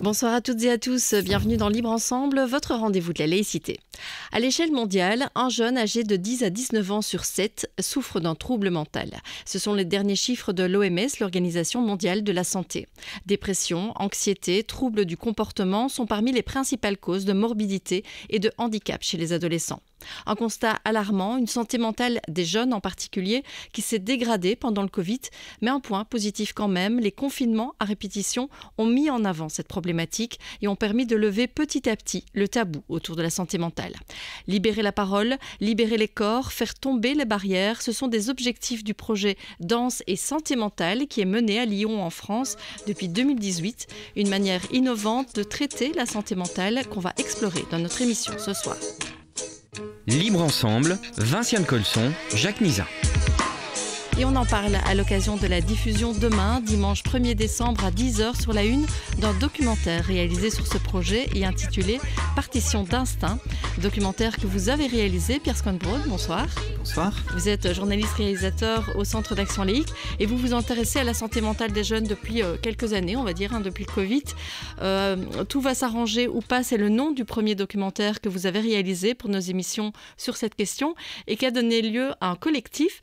Bonsoir à toutes et à tous, bienvenue dans Libre Ensemble, votre rendez-vous de la laïcité. À l'échelle mondiale, un jeune âgé de 10 à 19 ans sur 7 souffre d'un trouble mental. Ce sont les derniers chiffres de l'OMS, l'Organisation mondiale de la santé. Dépression, anxiété, troubles du comportement sont parmi les principales causes de morbidité et de handicap chez les adolescents. Un constat alarmant, une santé mentale des jeunes en particulier, qui s'est dégradée pendant le Covid, mais un point positif quand même, les confinements à répétition ont mis en avant cette problématique et ont permis de lever petit à petit le tabou autour de la santé mentale. Libérer la parole, libérer les corps, faire tomber les barrières, ce sont des objectifs du projet Danse et Santé mentale qui est mené à Lyon en France depuis 2018, une manière innovante de traiter la santé mentale qu'on va explorer dans notre émission ce soir. Libre Ensemble, Vinciane Colson, Jacques Nizat. Et on en parle à l'occasion de la diffusion demain, dimanche 1er décembre à 10h sur la une d'un documentaire réalisé sur ce projet et intitulé Partition d'instinct. Documentaire que vous avez réalisé, Pierre Skonbrod, bonsoir. Bonsoir. Vous êtes journaliste-réalisateur au Centre d'Action Laïque et vous vous intéressez à la santé mentale des jeunes depuis quelques années, on va dire, depuis le Covid. Tout va s'arranger ou pas, c'est le nom du premier documentaire que vous avez réalisé pour nos émissions sur cette question et qui a donné lieu à un collectif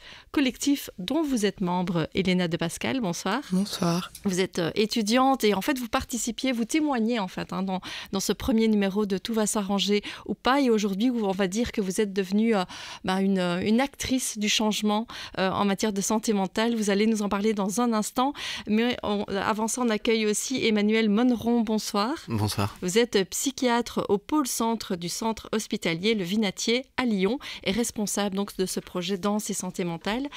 dont vous êtes membre, Elena de Pascal, bonsoir. Bonsoir. Vous êtes étudiante et en fait vous participiez, vous témoignez en fait dans ce premier numéro de Tout va s'arranger ou pas, et aujourd'hui on va dire que vous êtes devenue une actrice du changement en matière de santé mentale. Vous allez nous en parler dans un instant, mais avant ça on accueille aussi Emmanuel Monneron, bonsoir. Bonsoir. Vous êtes psychiatre au pôle centre du centre hospitalier Le Vinatier à Lyon et responsable donc de ce projet Danse et Santé mentale.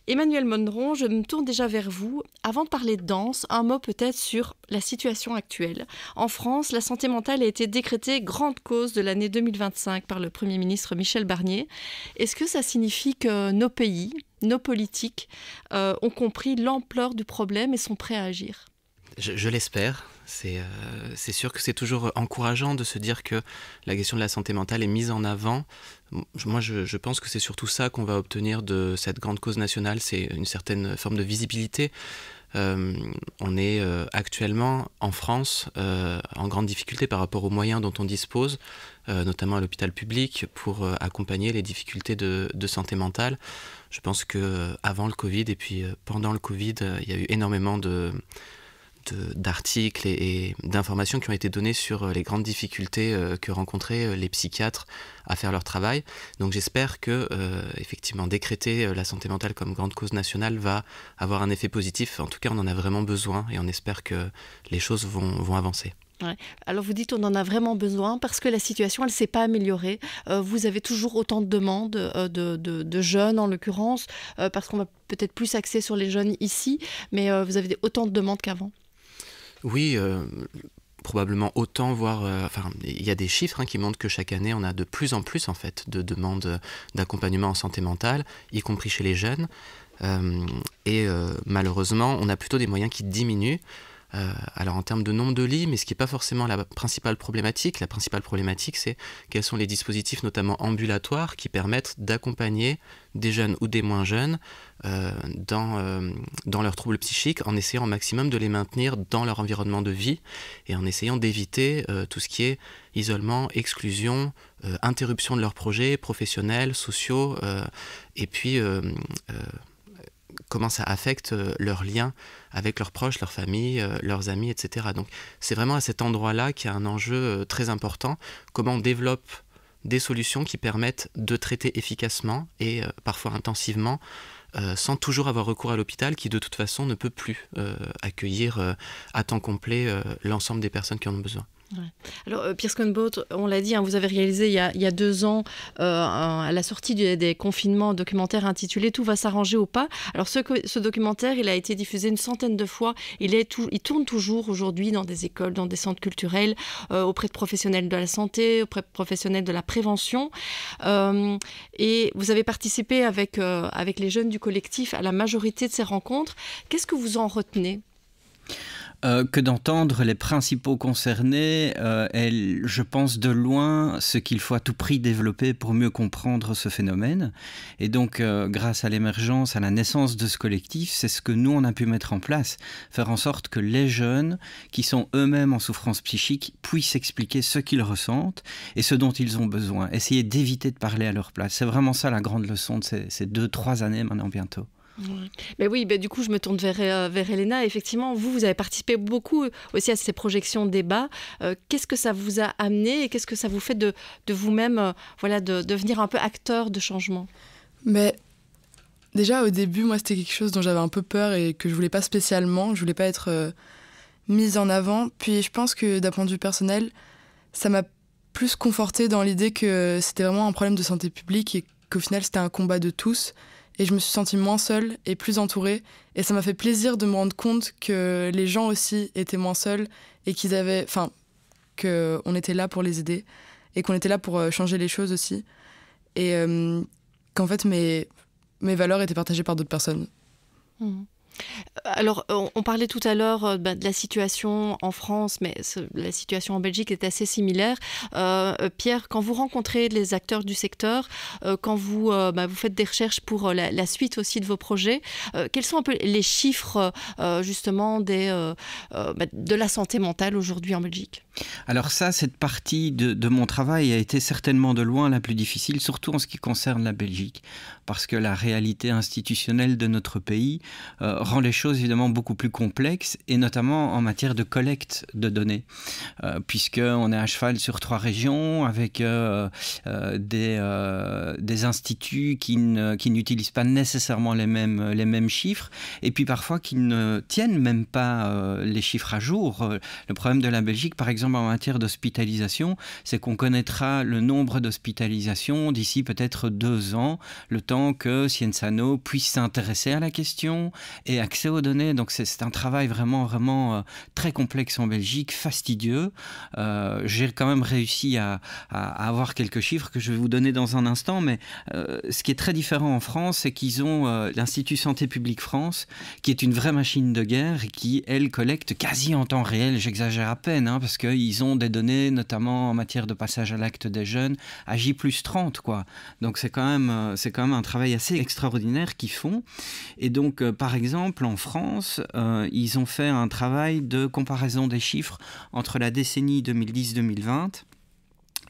Emmanuel Monneron, je me tourne déjà vers vous. Avant de parler de danse, un mot peut-être sur la situation actuelle. En France, la santé mentale a été décrétée grande cause de l'année 2025 par le Premier ministre Michel Barnier. Est-ce que ça signifie que nos pays, nos politiques ont compris l'ampleur du problème et sont prêts à agir ? Je l'espère. C'est sûr que c'est toujours encourageant de se dire que la question de la santé mentale est mise en avant. Moi, je pense que c'est surtout ça qu'on va obtenir de cette grande cause nationale, c'est une certaine forme de visibilité. On est actuellement en France en grande difficulté par rapport aux moyens dont on dispose, notamment à l'hôpital public, pour accompagner les difficultés de santé mentale. Je pense qu'avant le Covid et puis pendant le Covid, il y a eu énormément d'articles et d'informations qui ont été données sur les grandes difficultés que rencontraient les psychiatres à faire leur travail. Donc j'espère que effectivement décréter la santé mentale comme grande cause nationale va avoir un effet positif. En tout cas, on en a vraiment besoin et on espère que les choses vont avancer. Ouais. Alors vous dites on en a vraiment besoin parce que la situation elle s'est pas améliorée. Vous avez toujours autant de demandes de jeunes en l'occurrence parce qu'on va peut-être plus axer sur les jeunes ici, mais vous avez autant de demandes qu'avant. Oui, probablement autant, voire... il y a des chiffres qui montrent que chaque année, on a de plus en plus en fait, de demandes d'accompagnement en santé mentale, y compris chez les jeunes. Malheureusement, on a plutôt des moyens qui diminuent. Alors en termes de nombre de lits, mais ce qui n'est pas forcément la principale problématique, c'est quels sont les dispositifs, notamment ambulatoires, qui permettent d'accompagner des jeunes ou des moins jeunes dans leurs troubles psychiques, en essayant au maximum de les maintenir dans leur environnement de vie et en essayant d'éviter tout ce qui est isolement, exclusion, interruption de leurs projets professionnels, sociaux, et puis comment ça affecte leurs liens avec leurs proches, leurs familles, leurs amis, etc. Donc c'est vraiment à cet endroit-là qu'il y a un enjeu très important. Comment on développe des solutions qui permettent de traiter efficacement et parfois intensivement, sans toujours avoir recours à l'hôpital qui de toute façon ne peut plus accueillir à temps complet l'ensemble des personnes qui en ont besoin. Ouais. Alors Pierre Skonbrod, on l'a dit, vous avez réalisé il y a 2 ans à la sortie des confinements un documentaire intitulé Tout va s'arranger ou pas. Alors ce documentaire il a été diffusé une centaine de fois, il tourne toujours aujourd'hui dans des écoles, dans des centres culturels, auprès de professionnels de la santé, auprès de professionnels de la prévention, et vous avez participé avec les jeunes du collectif à la majorité de ces rencontres. Qu'est-ce que vous en retenez ? Que d'entendre les principaux concernés est, je pense, de loin ce qu'il faut à tout prix développer pour mieux comprendre ce phénomène. Et donc, grâce à l'émergence, à la naissance de ce collectif, c'est ce que nous, on a pu mettre en place. Faire en sorte que les jeunes, qui sont eux-mêmes en souffrance psychique, puissent expliquer ce qu'ils ressentent et ce dont ils ont besoin. Essayer d'éviter de parler à leur place. C'est vraiment ça la grande leçon de ces 2-3 années maintenant bientôt. Ouais. Mais oui, du coup, je me tourne vers Elena. Effectivement, vous avez participé beaucoup aussi à ces projections débats. Qu'est-ce que ça vous a amené et qu'est-ce que ça vous fait de vous-même de devenir un peu acteur de changement? Mais déjà, au début, moi, c'était quelque chose dont j'avais un peu peur et que je voulais pas spécialement. Je voulais pas être mise en avant. Puis je pense que d'un point de vue personnel, ça m'a plus confortée dans l'idée que c'était vraiment un problème de santé publique et qu'au final, c'était un combat de tous. Et je me suis sentie moins seule et plus entourée. Et ça m'a fait plaisir de me rendre compte que les gens aussi étaient moins seuls et qu'on était là pour les aider et qu'on était là pour changer les choses aussi. Et qu'en fait, mes valeurs étaient partagées par d'autres personnes. Mmh. Alors, on parlait tout à l'heure de la situation en France, mais la situation en Belgique est assez similaire. Pierre, quand vous rencontrez les acteurs du secteur, quand vous faites des recherches pour la suite aussi de vos projets, quels sont un peu les chiffres justement de la santé mentale aujourd'hui en Belgique? Alors ça, cette partie de mon travail a été certainement de loin la plus difficile, surtout en ce qui concerne la Belgique, parce que la réalité institutionnelle de notre pays rend les choses évidemment beaucoup plus complexes, et notamment en matière de collecte de données, puisqu'on est à cheval sur 3 régions, avec des instituts qui n'utilisent pas nécessairement les mêmes chiffres, et puis parfois qui ne tiennent même pas les chiffres à jour. Le problème de la Belgique, par exemple, en matière d'hospitalisation, c'est qu'on connaîtra le nombre d'hospitalisations d'ici peut-être 2 ans, le temps que Sciensano puisse s'intéresser à la question et accès aux données. Donc c'est un travail vraiment très complexe en Belgique, fastidieux. J'ai quand même réussi à avoir quelques chiffres que je vais vous donner dans un instant, mais ce qui est très différent en France, c'est qu'ils ont l'Institut Santé publique France, qui est une vraie machine de guerre et qui, elle, collecte quasi en temps réel, j'exagère à peine, parce qu'ils ont des données, notamment en matière de passage à l'acte des jeunes, à J+30, quoi. Donc c'est quand même un travail assez extraordinaire qu'ils font. Et donc, par exemple, en France, ils ont fait un travail de comparaison des chiffres entre la décennie 2010-2020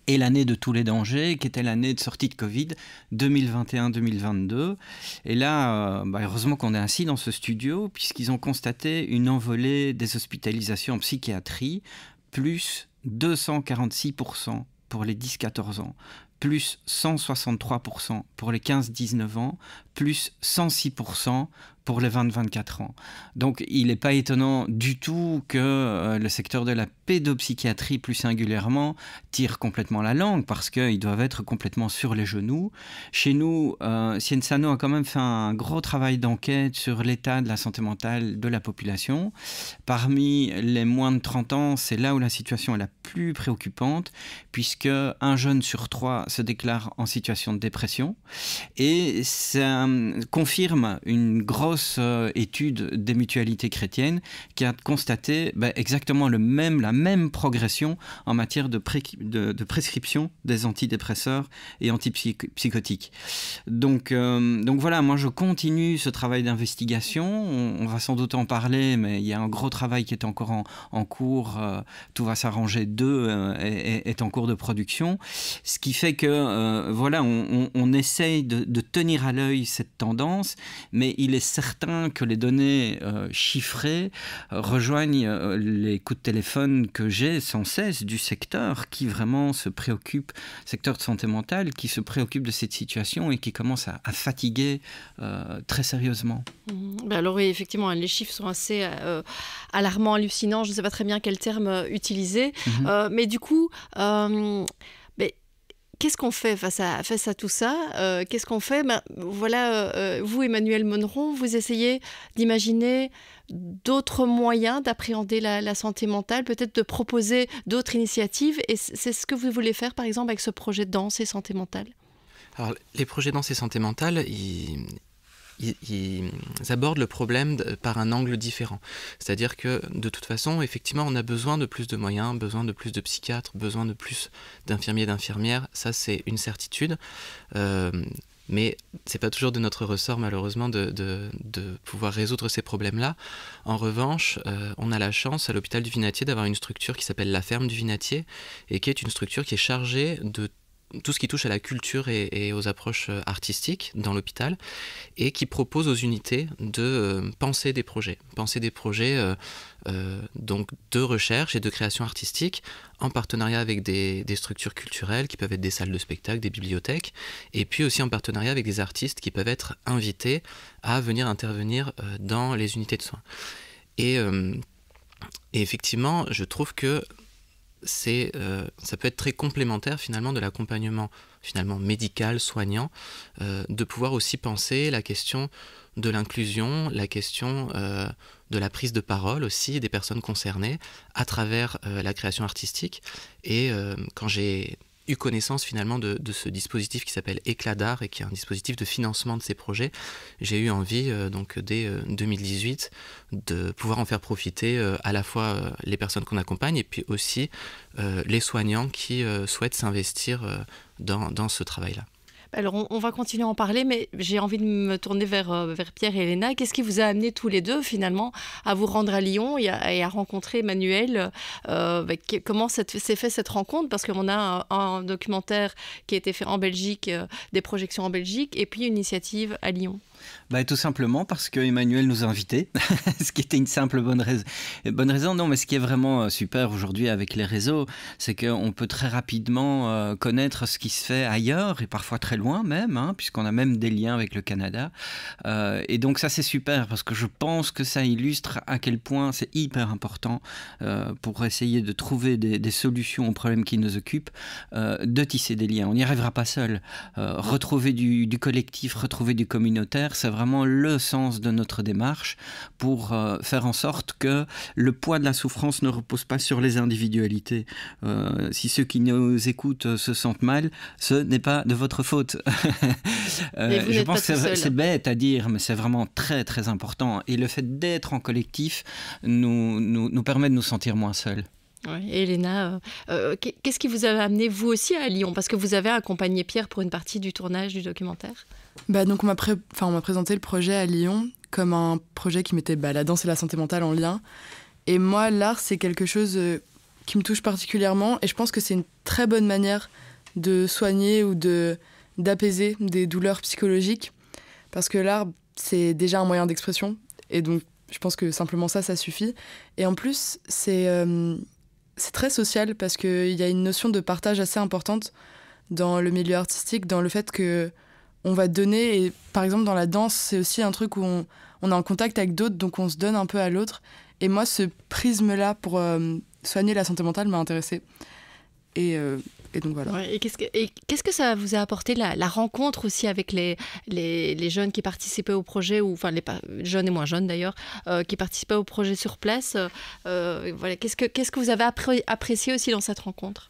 et l'année de tous les dangers, qui était l'année de sortie de Covid, 2021-2022. Et là, heureusement qu'on est assis dans ce studio, puisqu'ils ont constaté une envolée des hospitalisations en psychiatrie, plus 246% pour les 10-14 ans, plus 163% pour les 15-19 ans, plus 106% pour les 20-24 ans. Donc il n'est pas étonnant du tout que le secteur de la pédopsychiatrie plus singulièrement tire complètement la langue, parce qu'ils doivent être complètement sur les genoux. Chez nous, Sciensano a quand même fait un gros travail d'enquête sur l'état de la santé mentale de la population. Parmi les moins de 30 ans, c'est là où la situation est la plus préoccupante, puisque un jeune sur 3 se déclare en situation de dépression, et ça confirme une grosse étude des mutualités chrétiennes qui a constaté exactement la même progression en matière de prescription des antidépresseurs et antipsychotiques. Donc voilà, moi je continue ce travail d'investigation. On va sans doute en parler, mais il y a un gros travail qui est encore en cours. Tout va s'arranger 2 est en cours de production. Ce qui fait que on essaye de tenir à l'œil cette tendance, mais il est certain que les données chiffrées rejoignent les coups de téléphone que j'ai sans cesse du secteur qui vraiment se préoccupe, secteur de santé mentale, qui se préoccupe de cette situation et qui commence à fatiguer très sérieusement. Alors oui, effectivement, les chiffres sont assez alarmants, hallucinants. Je ne sais pas très bien quel terme utiliser. Mais du coup... qu'est-ce qu'on fait face à tout ça? Qu'est-ce qu'on fait? Vous, Emmanuel Monneron, vous essayez d'imaginer d'autres moyens d'appréhender la santé mentale, peut-être de proposer d'autres initiatives. Et c'est ce que vous voulez faire, par exemple, avec ce projet Danse et santé mentale? Alors, les projets Danse et santé mentale, ils abordent le problème par un angle différent. C'est-à-dire que de toute façon, effectivement, on a besoin de plus de moyens, besoin de plus de psychiatres, besoin de plus d'infirmiers, d'infirmières. Ça, c'est une certitude. Mais ce n'est pas toujours de notre ressort, malheureusement, de pouvoir résoudre ces problèmes-là. En revanche, on a la chance, à l'hôpital du Vinatier, d'avoir une structure qui s'appelle la Ferme du Vinatier, et qui est une structure qui est chargée de tout ce qui touche à la culture et aux approches artistiques dans l'hôpital, et qui propose aux unités de penser des projets. Donc de recherche et de création artistique en partenariat avec des structures culturelles qui peuvent être des salles de spectacle, des bibliothèques, et puis aussi en partenariat avec des artistes qui peuvent être invités à venir intervenir dans les unités de soins. Et effectivement, je trouve que ça peut être très complémentaire finalement de l'accompagnement médical, soignant, de pouvoir aussi penser la question de l'inclusion, la question de la prise de parole aussi des personnes concernées à travers la création artistique. Et quand j'ai eu connaissance finalement de ce dispositif qui s'appelle Éclat d'art et qui est un dispositif de financement de ces projets, j'ai eu envie donc dès 2018 de pouvoir en faire profiter à la fois les personnes qu'on accompagne et puis aussi les soignants qui souhaitent s'investir dans ce travail-là. Alors, on va continuer à en parler, mais j'ai envie de me tourner vers Pierre et Elena. Qu'est-ce qui vous a amené tous les deux, finalement, à vous rendre à Lyon et à rencontrer Emmanuel comment s'est fait cette rencontre? Parce qu'on a un documentaire qui a été fait en Belgique, des projections en Belgique, et puis une initiative à Lyon. Tout simplement parce que Emmanuel nous a invités, ce qui était une simple bonne raison. Non, mais ce qui est vraiment super aujourd'hui avec les réseaux, c'est qu'on peut très rapidement connaître ce qui se fait ailleurs et parfois très loin même, puisqu'on a même des liens avec le Canada. Et donc ça c'est super parce que je pense que ça illustre à quel point c'est hyper important pour essayer de trouver des solutions aux problèmes qui nous occupent, de tisser des liens. On n'y arrivera pas seul. Retrouver du collectif, retrouver du communautaire, c'est vraiment le sens de notre démarche pour faire en sorte que le poids de la souffrance ne repose pas sur les individualités. Si ceux qui nous écoutent se sentent mal, ce n'est pas de votre faute. Je pense que c'est bête à dire, mais c'est vraiment très très important. Et le fait d'être en collectif nous permet de nous sentir moins seuls. Ouais. Et Elena, qu'est-ce qui vous a amené vous aussi à Lyon? Parce que vous avez accompagné Pierre pour une partie du tournage du documentaire. Donc on m'a présenté le projet à Lyon comme un projet qui mettait la danse et la santé mentale en lien. Et moi, l'art, c'est quelque chose qui me touche particulièrement. Et je pense que c'est une très bonne manière de soigner ou d'apaiser des douleurs psychologiques. Parce que l'art, c'est déjà un moyen d'expression. Et donc, je pense que simplement ça suffit. Et en plus, c'est très social parce qu'il y a une notion de partage assez importante dans le milieu artistique, dans le fait que on va donner, et par exemple dans la danse, c'est aussi un truc où on est en contact avec d'autres, donc on se donne un peu à l'autre. Et moi, ce prisme-là pour soigner la santé mentale m'a intéressée. Et donc voilà. Ouais, et qu'est-ce que ça vous a apporté, la rencontre aussi avec les jeunes qui participaient au projet, ou enfin les jeunes et moins jeunes d'ailleurs, qui participaient au projet sur place, voilà, qu'est-ce que vous avez apprécié aussi dans cette rencontre?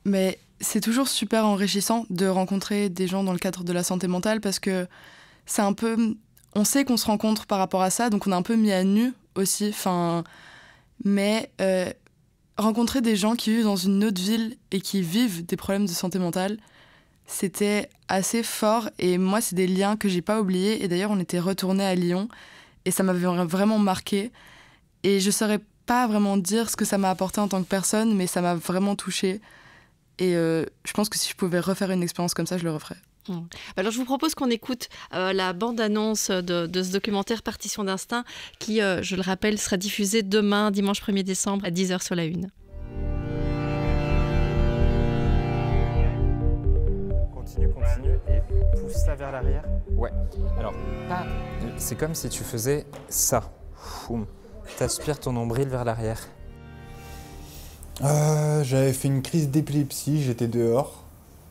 Mais c'est toujours super enrichissant de rencontrer des gens dans le cadre de la santé mentale parce que c'est un peu... On sait qu'on se rencontre par rapport à ça, donc on est un peu mis à nu aussi. Mais rencontrer des gens qui vivent dans une autre ville et qui vivent des problèmes de santé mentale, c'était assez fort. Et moi, c'est des liens que j'ai pas oubliés. Et d'ailleurs, on était retournés à Lyon et ça m'avait vraiment marqué. Et je saurais pas vraiment dire ce que ça m'a apporté en tant que personne, mais ça m'a vraiment touchée. Et je pense que si je pouvais refaire une expérience comme ça, je le referais. Alors je vous propose qu'on écoute la bande-annonce de ce documentaire Partition d'instinct qui, je le rappelle, sera diffusé demain, dimanche 1er décembre à 10h sur la Une. Continue et pousse ça vers l'arrière. Ouais. Alors, c'est comme si tu faisais ça. T'aspires ton nombril vers l'arrière. J'avais fait une crise d'épilepsie, j'étais dehors,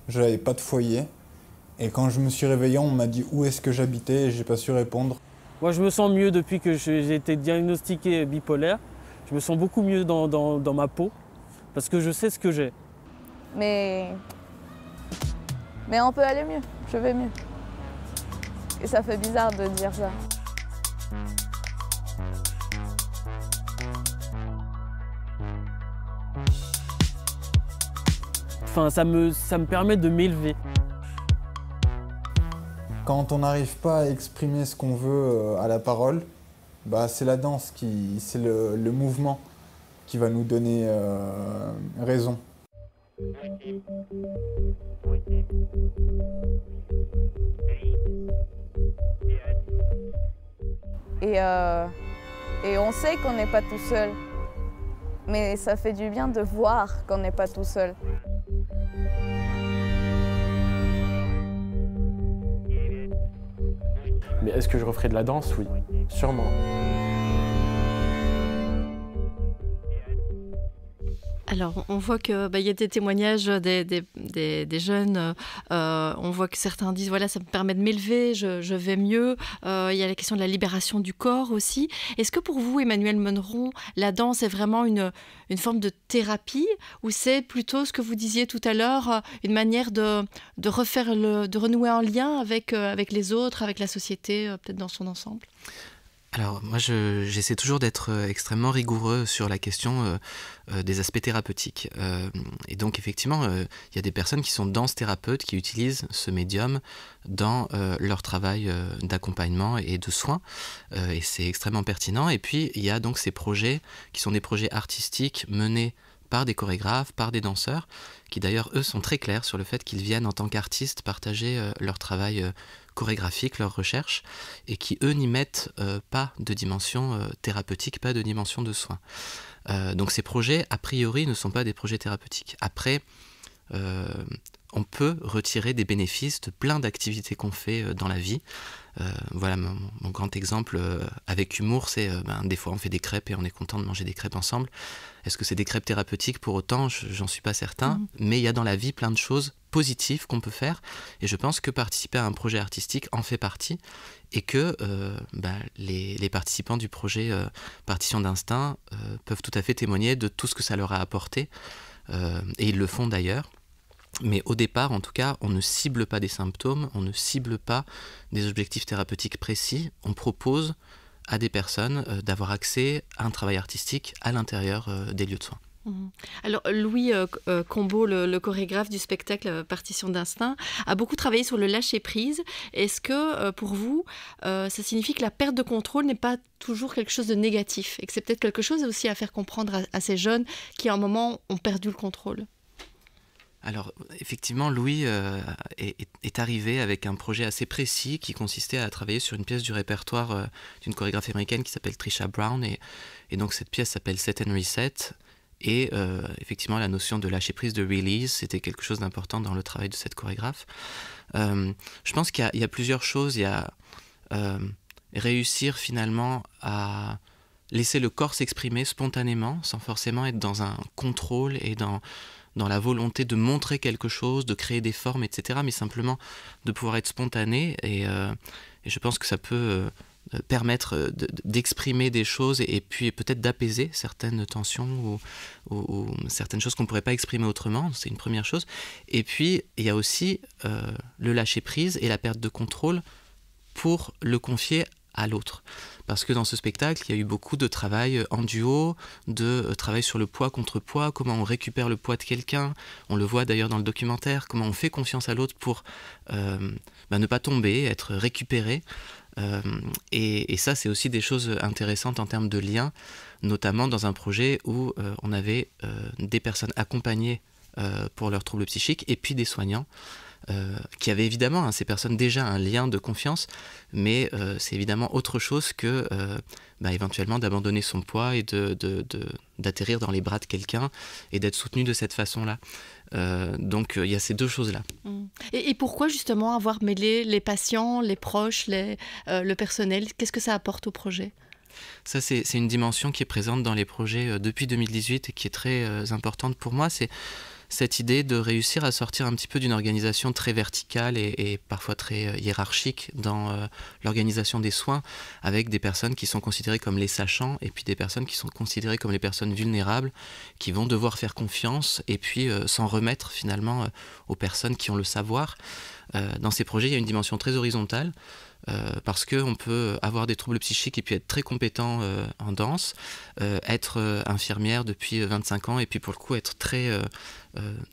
je n'avais pas de foyer. Et quand je me suis réveillé, on m'a dit où est-ce que j'habitais et j'ai pas su répondre. Moi je me sens mieux depuis que j'ai été diagnostiqué bipolaire. Je me sens beaucoup mieux dans ma peau parce que je sais ce que j'ai. Mais on peut aller mieux, je vais mieux. Et ça fait bizarre de dire ça. Enfin, ça me permet de m'élever. Quand on n'arrive pas à exprimer ce qu'on veut à la parole, bah, c'est la danse, c'est le mouvement qui va nous donner raison. Et on sait qu'on n'est pas tout seul, mais ça fait du bien de voir qu'on n'est pas tout seul. Mais est-ce que je referai de la danse? Oui, sûrement. Alors, on voit qu'il y a des témoignages des jeunes. On voit que certains disent, voilà, ça me permet de m'élever, je vais mieux. Il y a la question de la libération du corps aussi. Est-ce que pour vous, Emmanuel Monneron, la danse est vraiment une forme de thérapie ou c'est plutôt ce que vous disiez tout à l'heure, une manière de renouer un lien avec les autres, avec la société, peut-être dans son ensemble? Alors moi j'essaie toujours d'être extrêmement rigoureux sur la question des aspects thérapeutiques. Et donc effectivement, il y a des personnes qui sont danse-thérapeutes qui utilisent ce médium dans leur travail d'accompagnement et de soins. Et c'est extrêmement pertinent. Et puis il y a donc ces projets qui sont des projets artistiques menés par des chorégraphes, par des danseurs, qui d'ailleurs eux sont très clairs sur le fait qu'ils viennent en tant qu'artistes partager leur travail chorégraphique, leurs recherches, et qui eux n'y mettent pas de dimension thérapeutique, pas de dimension de soins. Donc ces projets, a priori, ne sont pas des projets thérapeutiques. Après, on peut retirer des bénéfices de plein d'activités qu'on fait dans la vie. Voilà mon grand exemple avec humour, c'est des fois on fait des crêpes et on est content de manger des crêpes ensemble. Est-ce que c'est des crêpes thérapeutiques? Pour autant, j'en suis pas certain. Mais il y a dans la vie plein de choses positives qu'on peut faire. Et je pense que participer à un projet artistique en fait partie. Et que les participants du projet Partition d'Instinct peuvent tout à fait témoigner de tout ce que ça leur a apporté. Et ils le font d'ailleurs. Mais au départ, en tout cas, on ne cible pas des symptômes, on ne cible pas des objectifs thérapeutiques précis. On propose à des personnes d'avoir accès à un travail artistique à l'intérieur des lieux de soins. Alors Louis Combeau, le chorégraphe du spectacle Partition d'Instinct, a beaucoup travaillé sur le lâcher-prise. Est-ce que pour vous, ça signifie que la perte de contrôle n'est pas toujours quelque chose de négatif et que c'est peut-être quelque chose aussi à faire comprendre à ces jeunes qui à un moment ont perdu le contrôle? Alors, effectivement, Louis est arrivé avec un projet assez précis qui consistait à travailler sur une pièce du répertoire d'une chorégraphe américaine qui s'appelle Trisha Brown. Et donc, cette pièce s'appelle Set and Reset. Et effectivement, la notion de lâcher-prise, de release, c'était quelque chose d'important dans le travail de cette chorégraphe. Je pense qu'il y a plusieurs choses. Il y a réussir finalement à laisser le corps s'exprimer spontanément, sans forcément être dans un contrôle et dans la volonté de montrer quelque chose, de créer des formes, etc., mais simplement de pouvoir être spontané. Et je pense que ça peut permettre d'exprimer des choses et puis peut-être d'apaiser certaines tensions ou certaines choses qu'on ne pourrait pas exprimer autrement. C'est une première chose. Et puis, il y a aussi le lâcher-prise et la perte de contrôle pour le confier à l'autre. Parce que dans ce spectacle, il y a eu beaucoup de travail en duo, de travail sur le poids contre poids, comment on récupère le poids de quelqu'un. On le voit d'ailleurs dans le documentaire, comment on fait confiance à l'autre pour ne pas tomber, être récupéré. Et ça, c'est aussi des choses intéressantes en termes de lien, notamment dans un projet où on avait des personnes accompagnées pour leurs troubles psychiques et puis des soignants. Qui avaient évidemment, ces personnes, déjà un lien de confiance, mais c'est évidemment autre chose que éventuellement d'abandonner son poids et d'atterrir dans les bras de quelqu'un et d'être soutenu de cette façon-là. Donc il y a ces deux choses-là. Et pourquoi justement avoir mêlé les patients, les proches, le personnel? Qu'est-ce que ça apporte au projet? Ça, c'est une dimension qui est présente dans les projets depuis 2018 et qui est très importante pour moi. C'est cette idée de réussir à sortir un petit peu d'une organisation très verticale et parfois très hiérarchique dans l'organisation des soins, avec des personnes qui sont considérées comme les sachants et puis des personnes qui sont considérées comme les personnes vulnérables, qui vont devoir faire confiance et puis s'en remettre finalement aux personnes qui ont le savoir. Dans ces projets, il y a une dimension très horizontale. parce qu'on peut avoir des troubles psychiques et puis être très compétent en danse, être infirmière depuis 25 ans et puis pour le coup être très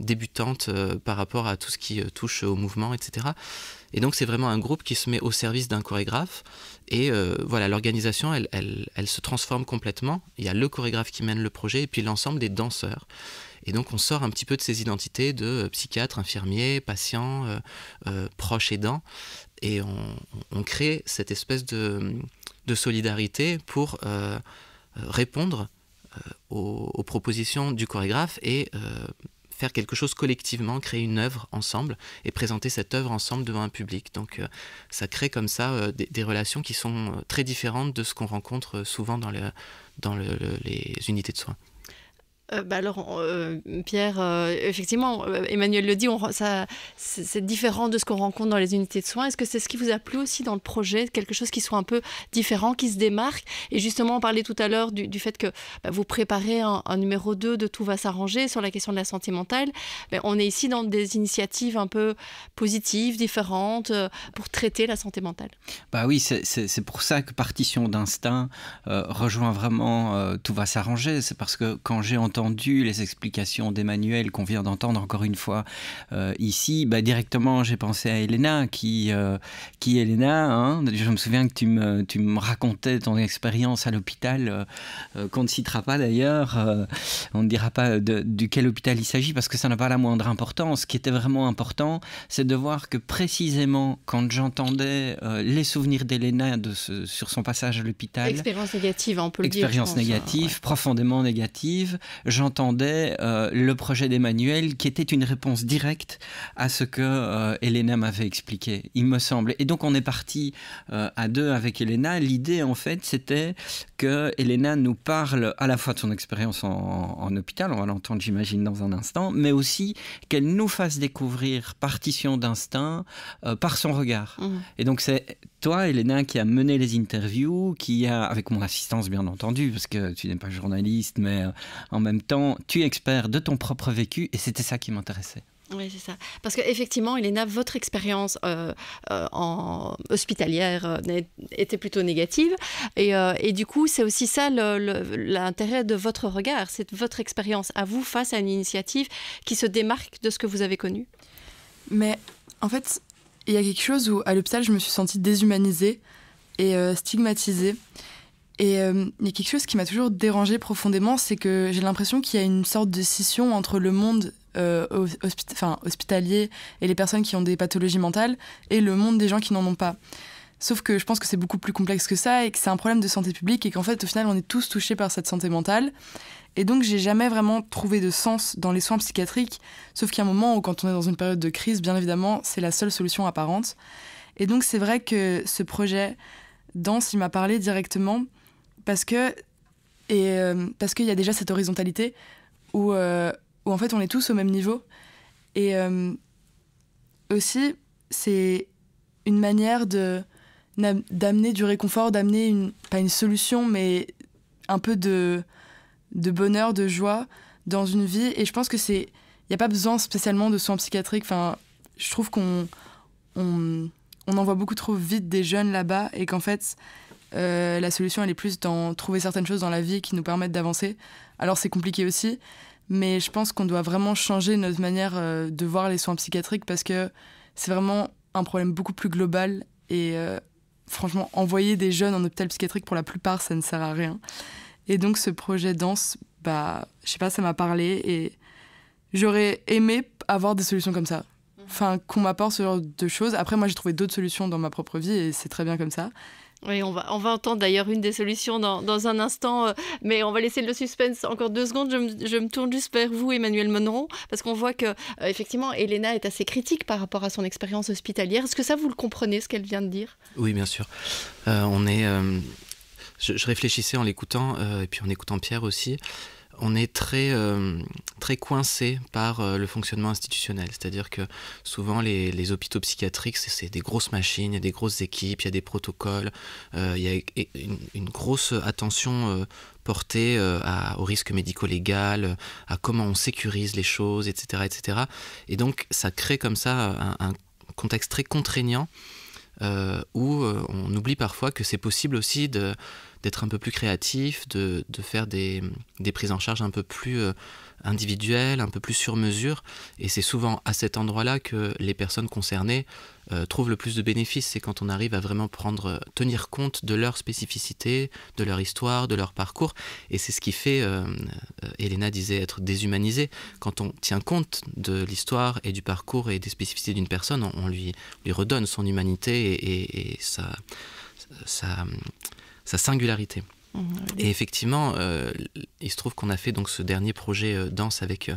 débutante par rapport à tout ce qui touche au mouvement, etc. Et donc c'est vraiment un groupe qui se met au service d'un chorégraphe et voilà, l'organisation elle se transforme complètement. Il y a le chorégraphe qui mène le projet et puis l'ensemble des danseurs. Et donc on sort un petit peu de ces identités de psychiatre, infirmier, patient, proche aidant et on crée cette espèce de solidarité pour répondre aux propositions du chorégraphe et faire quelque chose collectivement, créer une œuvre ensemble et présenter cette œuvre ensemble devant un public. Donc ça crée comme ça des relations qui sont très différentes de ce qu'on rencontre souvent dans les unités de soins. Alors, Pierre, effectivement, Emmanuel le dit, c'est différent de ce qu'on rencontre dans les unités de soins. Est-ce que c'est ce qui vous a plu aussi dans le projet, quelque chose qui soit un peu différent, qui se démarque? Et justement, on parlait tout à l'heure du fait que vous préparez un numéro 2 de Tout va s'arranger sur la question de la santé mentale. On est ici dans des initiatives un peu positives, différentes, pour traiter la santé mentale. Bah oui, c'est pour ça que Partition d'instinct rejoint vraiment Tout va s'arranger. C'est parce que quand j'ai entendu les explications d'Emmanuel qu'on vient d'entendre encore une fois ici, directement j'ai pensé à Elena qui Elena, hein, je me souviens que tu me racontais ton expérience à l'hôpital, qu'on ne citera pas d'ailleurs, on ne dira pas duquel hôpital il s'agit parce que ça n'a pas la moindre importance. Ce qui était vraiment important, c'est de voir que précisément quand j'entendais les souvenirs d'Elena sur son passage à l'hôpital, expérience négative, on peut le dire. Expérience négative, profondément négative. J'entendais le projet d'Emmanuel qui était une réponse directe à ce que Elena m'avait expliqué, il me semble. Et donc on est parti à deux avec Elena. L'idée en fait c'était que Elena nous parle à la fois de son expérience en hôpital, on va l'entendre j'imagine dans un instant, mais aussi qu'elle nous fasse découvrir Partition d'instinct par son regard. Et donc c'est toi, Elena, qui a mené les interviews, qui a, avec mon assistance bien entendu, parce que tu n'es pas journaliste, mais en même temps, tu es expert de ton propre vécu, et c'était ça qui m'intéressait. Oui, c'est ça. Parce qu'effectivement, Elena, votre expérience hospitalière était plutôt négative. Et du coup, c'est aussi ça l'intérêt de votre regard. C'est votre expérience à vous face à une initiative qui se démarque de ce que vous avez connu. Mais en fait, il y a quelque chose où, à l'hôpital, je me suis sentie déshumanisée et stigmatisée. Et il y a quelque chose qui m'a toujours dérangée profondément, c'est que j'ai l'impression qu'il y a une sorte de scission entre le monde hospitalier et les personnes qui ont des pathologies mentales et le monde des gens qui n'en ont pas. Sauf que je pense que c'est beaucoup plus complexe que ça et que c'est un problème de santé publique et qu'en fait, au final, on est tous touchés par cette santé mentale. Et donc, j'ai jamais vraiment trouvé de sens dans les soins psychiatriques, sauf qu'il y a un moment où, quand on est dans une période de crise, bien évidemment, c'est la seule solution apparente. Et donc, c'est vrai que ce projet Danse, il m'a parlé directement parce qu'il y a déjà cette horizontalité où en fait, on est tous au même niveau. Et aussi, c'est une manière d'amener du réconfort, d'amener pas une solution, mais un peu de bonheur, de joie dans une vie. Et je pense que il n'y a pas besoin spécialement de soins psychiatriques. Enfin, je trouve qu'on envoie beaucoup trop vite des jeunes là-bas et qu'en fait, la solution, elle est plus dans trouver certaines choses dans la vie qui nous permettent d'avancer. Alors, c'est compliqué aussi, mais je pense qu'on doit vraiment changer notre manière de voir les soins psychiatriques parce que c'est vraiment un problème beaucoup plus global et franchement, envoyer des jeunes en hôpital psychiatrique, pour la plupart, ça ne sert à rien. Et donc, ce projet Danse, je sais pas, ça m'a parlé et j'aurais aimé avoir des solutions comme ça. Enfin, qu'on m'apporte ce genre de choses. Après, moi, j'ai trouvé d'autres solutions dans ma propre vie et c'est très bien comme ça. Oui, on va entendre d'ailleurs une des solutions dans un instant, mais on va laisser le suspense encore 2 secondes. Je me tourne juste vers vous, Emmanuel Monneron, parce qu'on voit que effectivement, Elena est assez critique par rapport à son expérience hospitalière. Est-ce que ça, vous le comprenez, ce qu'elle vient de dire ? Oui, bien sûr. Je réfléchissais en l'écoutant, et puis en écoutant Pierre aussi. On est très coincé par le fonctionnement institutionnel. C'est-à-dire que souvent, les hôpitaux psychiatriques, c'est des grosses machines, il y a des grosses équipes, il y a des protocoles, il y a une grosse attention portée au risque médico-légal, à comment on sécurise les choses, etc., etc. Et donc, ça crée comme ça un contexte très contraignant où on oublie parfois que c'est possible aussi d'être un peu plus créatif, de faire des prises en charge un peu plus individuelles, un peu plus sur mesure. Et c'est souvent à cet endroit-là que les personnes concernées trouvent le plus de bénéfices. C'est quand on arrive à vraiment tenir compte de leur spécificité, de leur histoire, de leur parcours. Et c'est ce qui fait, Elena disait, être déshumanisé. Quand on tient compte de l'histoire et du parcours et des spécificités d'une personne, on lui redonne son humanité et sa singularité. Et effectivement, il se trouve qu'on a fait donc ce dernier projet danse avec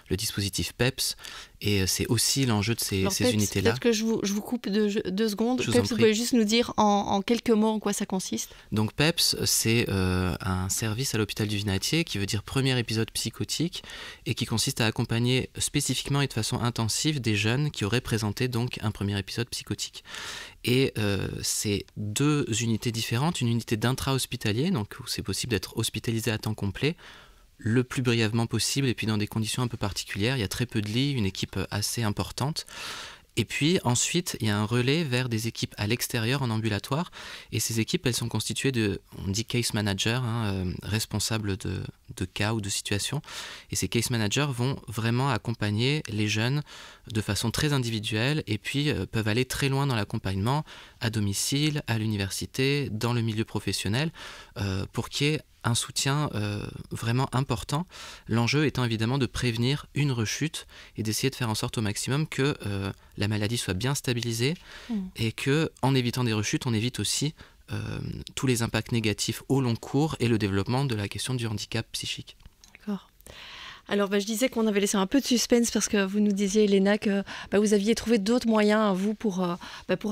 le dispositif PEPS, et c'est aussi l'enjeu de ces unités-là. Peut-être que je vous coupe 2 secondes. Je vous en PEPS, prie. vous pouvez juste nous dire en quelques mots en quoi ça consiste? Donc PEPS, c'est un service à l'hôpital du Vinatier qui veut dire premier épisode psychotique, et qui consiste à accompagner spécifiquement et de façon intensive des jeunes qui auraient présenté donc un premier épisode psychotique. Et c'est 2 unités différentes, une unité d'intra-hospitalier, donc où c'est possible d'être hospitalisé à temps complet, le plus brièvement possible et puis dans des conditions un peu particulières. Il y a très peu de lits, une équipe assez importante. Et puis ensuite, il y a un relais vers des équipes à l'extérieur en ambulatoire. Et ces équipes, elles sont constituées on dit case manager, responsables de cas ou de situations. Et ces case managers vont vraiment accompagner les jeunes de façon très individuelle et puis peuvent aller très loin dans l'accompagnement, à domicile, à l'université, dans le milieu professionnel, pour qu'il y ait un soutien vraiment important. L'enjeu étant évidemment de prévenir une rechute et d'essayer de faire en sorte au maximum que la maladie soit bien stabilisée et que, en évitant des rechutes, on évite aussi tous les impacts négatifs au long cours et le développement de la question du handicap psychique. D'accord. Alors, je disais qu'on avait laissé un peu de suspense parce que vous nous disiez, Elena, que vous aviez trouvé d'autres moyens, vous, pour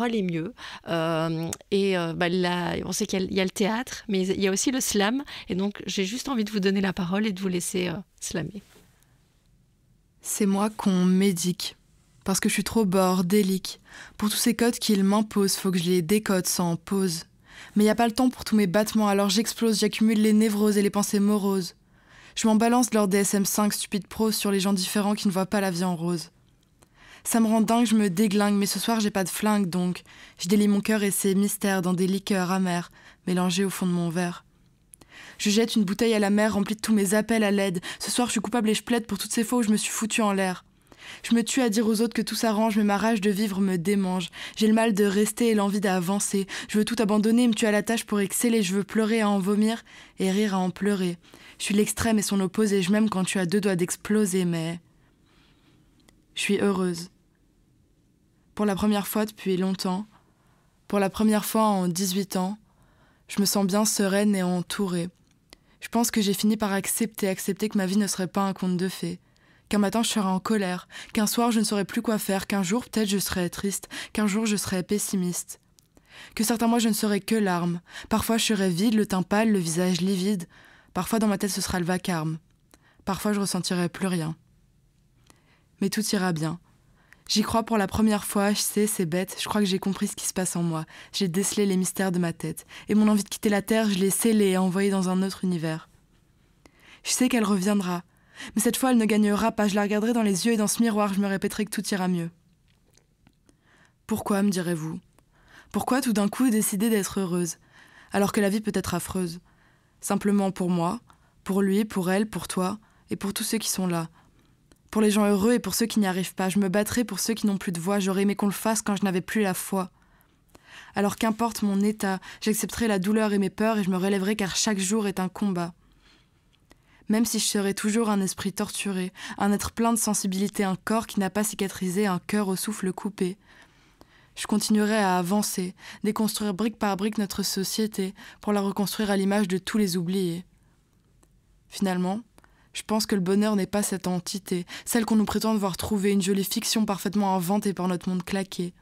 aller mieux. Là, on sait qu'il y a le théâtre, mais il y a aussi le slam. Et donc, j'ai juste envie de vous donner la parole et de vous laisser slammer. C'est moi qu'on médique, parce que je suis trop bordélique. Pour tous ces codes qu'ils m'imposent, faut que je les décode sans pause. Mais y a pas le temps pour tous mes battements, alors j'explose, j'accumule les névroses et les pensées moroses. Je m'en balance lors des SM5 stupides pros sur les gens différents qui ne voient pas la vie en rose. Ça me rend dingue, je me déglingue, mais ce soir j'ai pas de flingue donc. Je délie mon cœur et ses mystères dans des liqueurs amères, mélangées au fond de mon verre. Je jette une bouteille à la mer remplie de tous mes appels à l'aide. Ce soir je suis coupable et je plaide pour toutes ces fois où je me suis foutue en l'air. Je me tue à dire aux autres que tout s'arrange, mais ma rage de vivre me démange. J'ai le mal de rester et l'envie d'avancer. Je veux tout abandonner et me tuer à la tâche pour exceller. Je veux pleurer à en vomir et rire à en pleurer. Je suis l'extrême et son opposé. Je m'aime quand tu as 2 doigts d'exploser, mais... Je suis heureuse. Pour la première fois depuis longtemps, pour la première fois en 18 ans, je me sens bien sereine et entourée. Je pense que j'ai fini par accepter que ma vie ne serait pas un conte de fées. Qu'un matin je serai en colère, qu'un soir je ne saurais plus quoi faire, qu'un jour peut-être je serai triste, qu'un jour je serai pessimiste. Que certains mois je ne serai que larmes, parfois je serai vide, le teint pâle, le visage livide, parfois dans ma tête ce sera le vacarme, parfois je ressentirai plus rien. Mais tout ira bien. J'y crois pour la première fois, je sais, c'est bête, je crois que j'ai compris ce qui se passe en moi, j'ai décelé les mystères de ma tête, et mon envie de quitter la terre, je l'ai scellée et envoyée dans un autre univers. Je sais qu'elle reviendra, mais cette fois elle ne gagnera pas, je la regarderai dans les yeux et dans ce miroir je me répéterai que tout ira mieux. Pourquoi, me direz-vous? Pourquoi tout d'un coup décider d'être heureuse, alors que la vie peut être affreuse? Simplement pour moi, pour lui, pour elle, pour toi, et pour tous ceux qui sont là. Pour les gens heureux et pour ceux qui n'y arrivent pas, je me battrai pour ceux qui n'ont plus de voix, j'aurais aimé qu'on le fasse quand je n'avais plus la foi. Alors qu'importe mon état, j'accepterai la douleur et mes peurs et je me relèverai car chaque jour est un combat. Même si je serai toujours un esprit torturé, un être plein de sensibilité, un corps qui n'a pas cicatrisé, un cœur au souffle coupé. Je continuerai à avancer, déconstruire brique par brique notre société pour la reconstruire à l'image de tous les oubliés. Finalement, je pense que le bonheur n'est pas cette entité, celle qu'on nous prétend devoir trouver, une jolie fiction parfaitement inventée par notre monde claqué.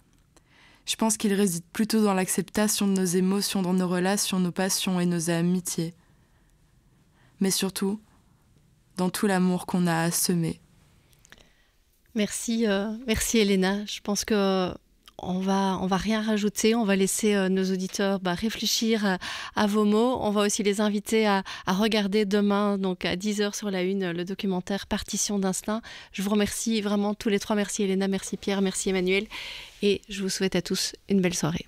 Je pense qu'il réside plutôt dans l'acceptation de nos émotions, dans nos relations, nos passions et nos amitiés. Mais surtout, dans tout l'amour qu'on a à semer. Merci Elena. Je pense que on va rien rajouter. On va laisser nos auditeurs réfléchir à vos mots. On va aussi les inviter à regarder demain, donc à 10h sur la Une, le documentaire Partition d'instinct. Je vous remercie vraiment tous les trois. Merci Elena, merci Pierre, merci Emmanuel. Et je vous souhaite à tous une belle soirée.